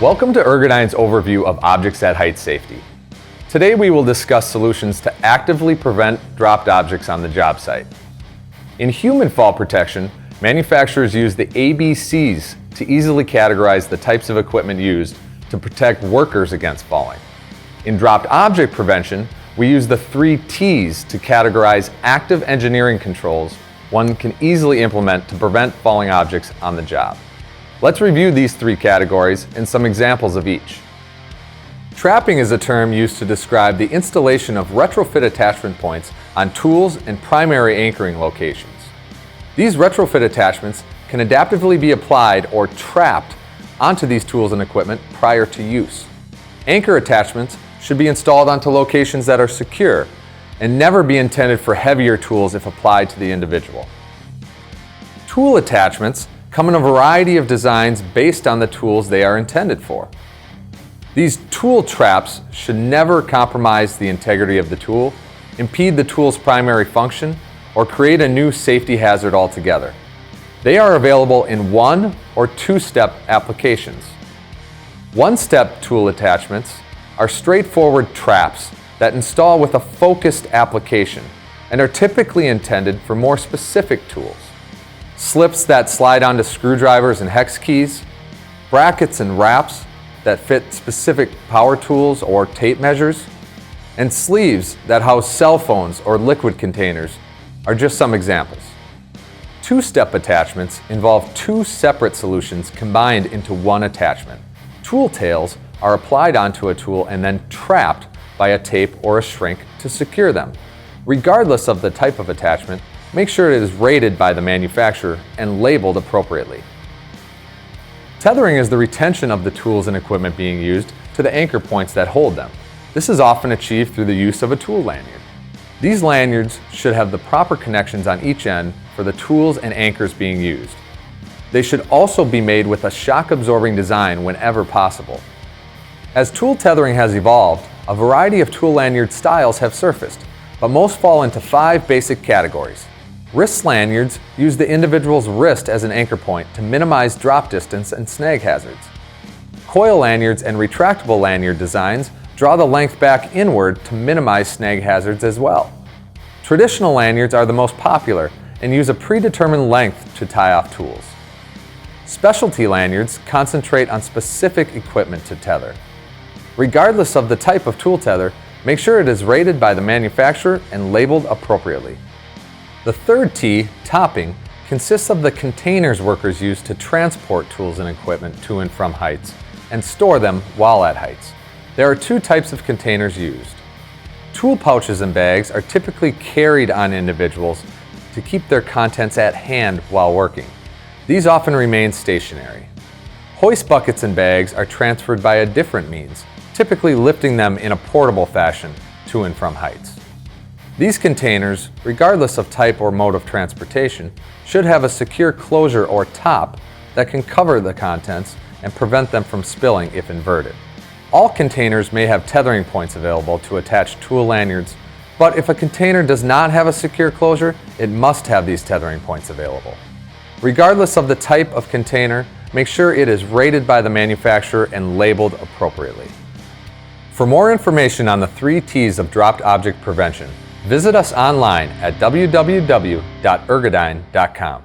Welcome to Ergodyne's overview of objects at height safety. Today we will discuss solutions to actively prevent dropped objects on the job site. In human fall protection, manufacturers use the ABCs to easily categorize the types of equipment used to protect workers against falling. In dropped object prevention, we use the 3 T's to categorize active engineering controls one can easily implement to prevent falling objects on the job. Let's review these 3 categories and some examples of each. Trapping is a term used to describe the installation of retrofit attachment points on tools and primary anchoring locations. These retrofit attachments can adaptively be applied or trapped onto these tools and equipment prior to use. Anchor attachments should be installed onto locations that are secure and never be intended for heavier tools if applied to the individual. Tool attachments come in a variety of designs based on the tools they are intended for. These tool traps should never compromise the integrity of the tool, impede the tool's primary function, or create a new safety hazard altogether. They are available in 1- or 2-step applications. 1-step tool attachments are straightforward traps that install with a focused application and are typically intended for more specific tools. Slips that slide onto screwdrivers and hex keys, brackets and wraps that fit specific power tools or tape measures, and sleeves that house cell phones or liquid containers are just some examples. 2-step attachments involve 2 separate solutions combined into one attachment. Tool tails are applied onto a tool and then trapped by a tape or a shrink to secure them. Regardless of the type of attachment, make sure it is rated by the manufacturer and labeled appropriately. Tethering is the retention of the tools and equipment being used to the anchor points that hold them. This is often achieved through the use of a tool lanyard. These lanyards should have the proper connections on each end for the tools and anchors being used. They should also be made with a shock-absorbing design whenever possible. As tool tethering has evolved, a variety of tool lanyard styles have surfaced, but most fall into 5 basic categories. Wrist lanyards use the individual's wrist as an anchor point to minimize drop distance and snag hazards. Coil lanyards and retractable lanyard designs draw the length back inward to minimize snag hazards as well. Traditional lanyards are the most popular and use a predetermined length to tie off tools. Specialty lanyards concentrate on specific equipment to tether. Regardless of the type of tool tether, make sure it is rated by the manufacturer and labeled appropriately. The 3rd T, topping, consists of the containers workers use to transport tools and equipment to and from heights and store them while at heights. There are 2 types of containers used. Tool pouches and bags are typically carried on individuals to keep their contents at hand while working. These often remain stationary. Hoist buckets and bags are transferred by a different means, typically lifting them in a portable fashion to and from heights. These containers, regardless of type or mode of transportation, should have a secure closure or top that can cover the contents and prevent them from spilling if inverted. All containers may have tethering points available to attach tool lanyards, but if a container does not have a secure closure, it must have these tethering points available. Regardless of the type of container, make sure it is rated by the manufacturer and labeled appropriately. For more information on the 3 T's of dropped object prevention, visit us online at www.ergodyne.com.